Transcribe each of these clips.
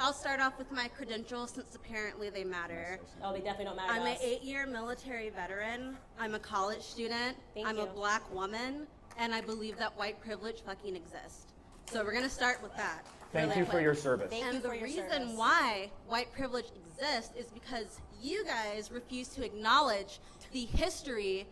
I'll start off with my credentials since apparently they matter. Oh, they definitely don't matter. I'm an 8-year military veteran. I'm a college student. I'm a black woman, and I believe that white privilege fucking exists. So we're gonna start with that. Thank you for your service. And the reason why white privilege exists is because you guys refuse to acknowledge the history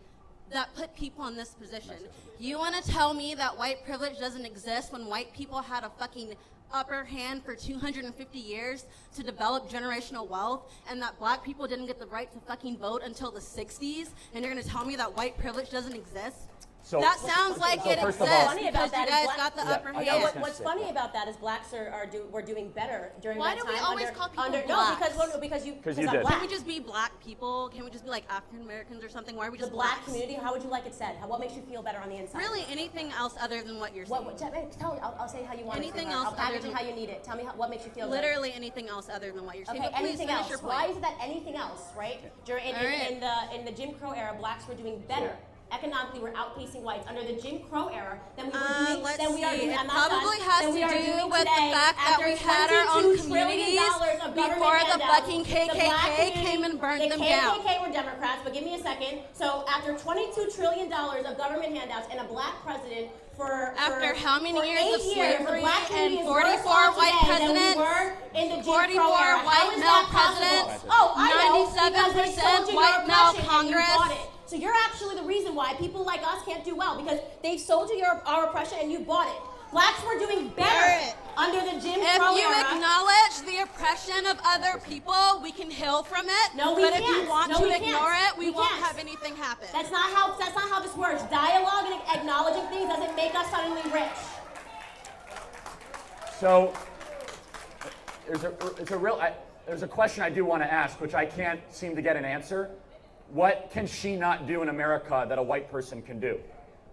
that put people in this position. You want to tell me that white privilege doesn't exist when white people had a fucking upper hand for 250 years to develop generational wealth, and that black people didn't get the right to fucking vote until the 60s, and you're going to tell me that white privilege doesn't exist? So, that sounds like it exists because you guys got the upper hand. What's funny about that is blacks were doing better during that time. Why do we always call people blacks? No, because I'm black. Can we just be black people? Can we just be like African Americans or something? Why are we just the black blacks? community? How would you like it said? What makes you feel better on the inside? Really, anything else other than what you're saying. Tell me. I'll say how you want anything it. else I'll package it how you need it. Tell me what makes you feel literally anything else other than what you're saying. Okay, but anything else. Why is it that anything else, right? In the Jim Crow era, blacks were doing better. Economically, we're outpacing whites under the Jim Crow era than we were doing. It probably has to do with the fact that we had our own communities before the fucking KKK came and burned them down. The KKK were Democrats, but give me a second. So after $22 trillion of government handouts and a black president after how many years of slavery and 44 white presidents, 44 white male presidents, 97% white male Congress. So you're actually the reason why people like us can't do well, because they've sold you our oppression and you bought it. Blacks were doing better under the Jim Crow era. If you acknowledge the oppression of other people, we can heal from it. No, we can't. But if you want to ignore it, we won't have anything happen. That's not how this works. Dialogue and acknowledging things doesn't make us suddenly rich. So there's a question I do want to ask, which I can't seem to get an answer. What can she not do in America that a white person can do?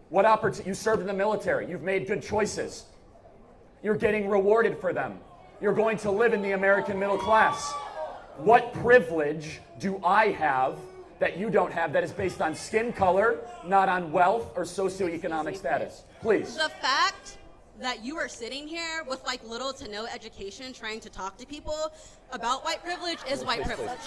What opportunity? You served in the military. You've made good choices. You're getting rewarded for them. You're going to live in the American middle class. What privilege do I have that you don't have that is based on skin color, not on wealth or socioeconomic status? Please. The fact that you are sitting here with like little to no education trying to talk to people about white privilege is white privilege.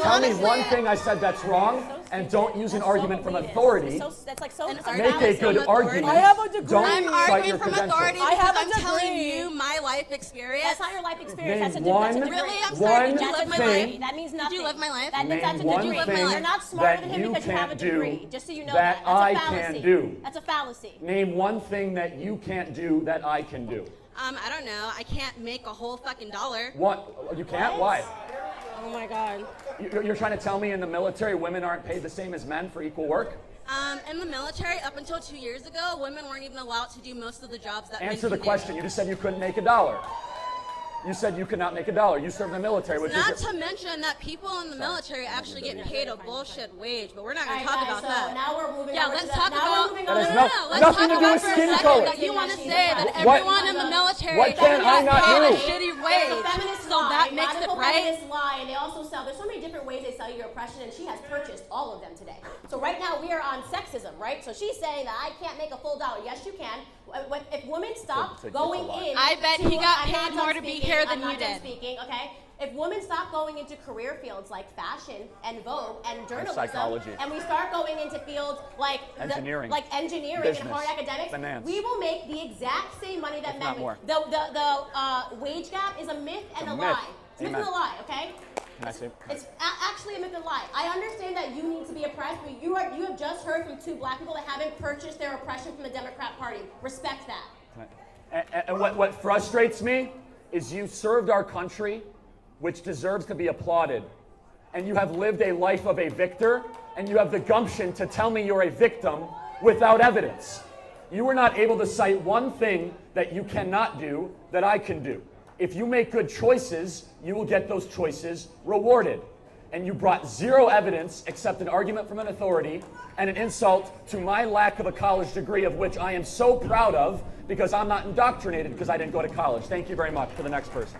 Tell me one thing I said that's wrong, and don't use an argument from authority. Make a good argument. I have a degree. Don't I'm cite arguing your from credentials. authority because I'm telling you my life experience. That's not your life experience. Name that's a degree. Really? I'm sorry. Did you live my life? That means nothing. Did you live my life? Name one thing You're not smarter than that him you because you have a can't degree. do Just so you know that that's I a fallacy. can do. That's a fallacy. Name one thing that you can't do that I can do. I don't know. I can't make a whole fucking dollar. What? You can't? Why? Oh my God. You're trying to tell me in the military women aren't paid the same as men for equal work? In the military, up until 2 years ago, women weren't even allowed to do most of the jobs that men Answer the can question. do. You just said you couldn't make a dollar. You said you could not make a dollar. You served in the military. Which Not to mention that people in the military actually get paid a bullshit wage, but we're not going to talk about that. Now we're moving Yeah, over let's to talk about. Let's Nothing to do with skin color. That you want to say that everyone in the military What can I not paid do? a shitty wage, so that makes it right. Feminists lie, and they also sell. There's so many different ways they sell you your oppression, and she has purchased all of them today. So right now we are on sexism, right? So she's saying that I can't make a full dollar. Yes, you can. If women stop going in, I bet he got paid more to be here than you did. Okay. If women stop going into career fields like fashion and Vogue and journalism, psychology, and we start going into fields like engineering, business, and hard academics, finance, we will make the exact same money that men make. The wage gap is a myth and a lie. It's a myth and a lie, okay? Can I say? It's actually a myth and a lie. I understand that you need to be oppressed, but you have just heard from 2 black people that haven't purchased their oppression from the Democrat Party. Respect that. And what frustrates me is you served our country, which deserves to be applauded, and you have lived a life of a victor, and you have the gumption to tell me you're a victim without evidence. You were not able to cite one thing that you cannot do that I can do. If you make good choices, you will get those choices rewarded. And you brought 0 evidence except an argument from an authority and an insult to my lack of a college degree, of which I am so proud of because I'm not indoctrinated because I didn't go to college. Thank you very much. For the next person.